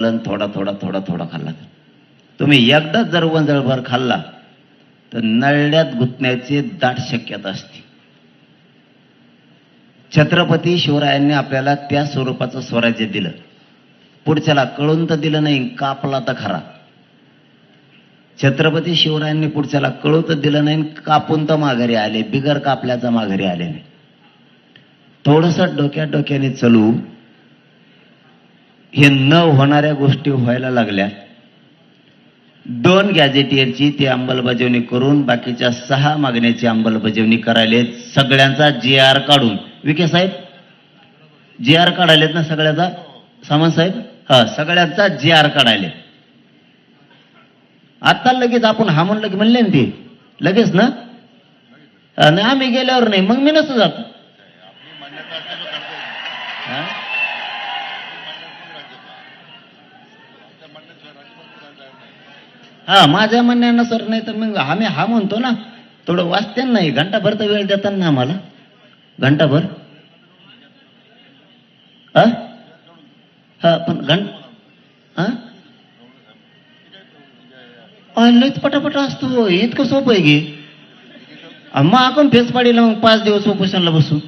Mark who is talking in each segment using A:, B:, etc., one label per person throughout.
A: थोडा थोडा थोडा थोडा खाल्ला. तुम्ही एकदाच जर वंजळभर खाल्ला तर नळ्यात गुंतण्याची दाट शक्यता असते. छत्रपती शिवरायांनी आपल्याला त्या स्वरूपाचं स्वराज्य दिलं. पुढच्याला कळून तर दिलं नाही, कापला तर खरा. छत्रपती शिवरायांनी पुढच्याला कळू तर दिलं नाही, कापून तर माघारी आले, बिगर कापल्याचा माघारी आले नाही. थोडस डोक्याने चलू, हे न होणाऱ्या गोष्टी व्हायला लागल्या. 2 गॅजेटियरची ती अंमलबजावणी करून बाकीच्या 6 मागण्याची अंमलबजावणी करायले. सगळ्यांचा GR काढून, विखे साहेब GR काढायलेत ना सगळ्याचा, सामंत साहेब हा सगळ्यांचा GR काढायले. आता लगेच आपण हा म्हणलं की म्हणले ना ते लगेच ना, नाही आम्ही गेल्यावर नाही, मग मी नसतो जात. हा माझ्या म्हणण्यानं सर, नाही तर मग आम्ही हा म्हणतो ना, थोडं वाचते नाही, घंटाभर तर वेळ देतात ना आम्हाला, घंटाभर. हा पण लयच पटापटा असतो, इतकं सोपं आहे की. मग आपण फेस पाडीला मग 5 दिवस उपोषणला बसू.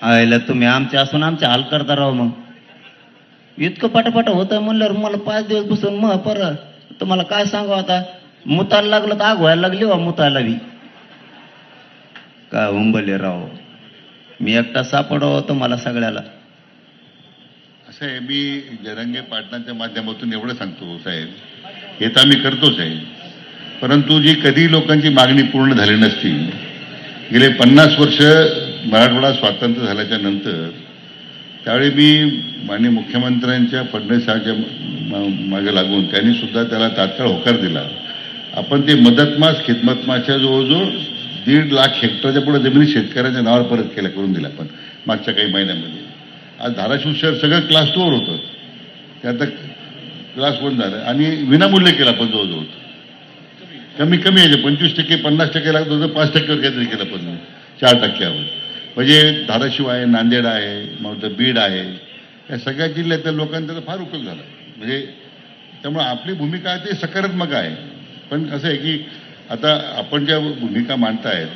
A: आयला तुम्ही आमच्या असून आमच्या हाल करता राव. मग इतकं पटापट होतं म्हणल्यावर मला 5 दिवस बसून मग परत तुम्हाला काय सांगू, आता मुतायला लागलं तर आग व्हायला लागली वा, मुतायला बी काय उंबले राव. मी एकटा सापडावं होतं मला सगळ्याला.
B: असं आहे, मी जरंगे पाटणाच्या माध्यमातून एवढं सांगतो साहेब, हे तर आम्ही करतोच आहे, परंतु जी कधी लोकांची मागणी पूर्ण झाली नसती. गेले 50 वर्ष मराठवाडा स्वातंत्र्य झाल्याच्या नंतर, त्यावेळी मी माननीय मुख्यमंत्र्यांच्या फडणवीसांच्या मागे लागून त्यांनी सुद्धा त्याला तात्काळ होकार दिला. आपण ते मदतमास खिदमतमासच्या जवळजवळ 1.5 लाख हेक्टरच्या पुढे जमिनी शेतकऱ्यांच्या नावावर परत केल्या, करून दिल्या. पण मागच्या काही महिन्यामध्ये आज धाराशिव शहर सगळं क्लास 2 वर होतं, ते आता क्लास 1 झालं आणि विनामूल्य केलं. आपण जवळजवळ कमी यायचे 25%, 50% लागत होतं, 5%वर काहीतरी केलं, पण 4%वर. म्हणजे धाराशिव आहे, नांदेड आहे, मग बीड आहे, या सगळ्या जिल्ह्यातल्या लोकांचा फार उपयोग झाला. म्हणजे त्यामुळे आपली भूमिका ते सकारात्मक आहे. पण असं आहे की आता आपण ज्या भूमिका मांडतायत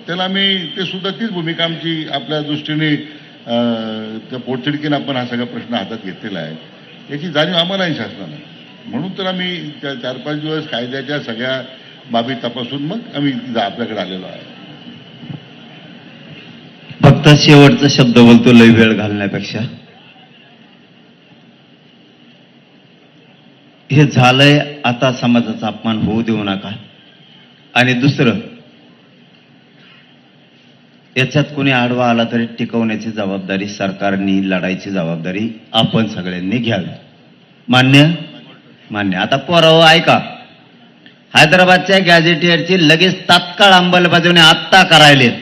B: त्याला आम्ही, ते सुद्धा तीच भूमिका आमची आपल्या दृष्टीने त्या पोटतिडकीनं आपण हा सगळा प्रश्न हातात घेतलेला आहे, याची जाणीव आम्हाला आहे शासनाला. म्हणून तर आम्ही 4-5 दिवस कायद्याच्या सगळ्या बाबी तपासून मग आम्ही आपल्याकडे आलेलो आहे.
A: फक्त शेवटचा शब्द बोलतो, लय वेळ घालण्यापेक्षा. हे झालंय, आता समाजाचा अपमान होऊ देऊ नका. आणि दुसरं, याच्यात कोणी आडवा आला तरी टिकवण्याची जबाबदारी सरकारने, लढायची जबाबदारी आपण सगळ्यांनी घ्यावी. मान्य? आता पोराव ऐका, हैदराबादच्या गॅजेटियरची लगेच तात्काळ अंमलबजावणी आत्ता करायलेत.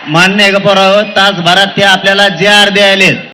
A: मान्य आहे का पोराव? तासभरात ते आपल्याला GR द्यायलेत.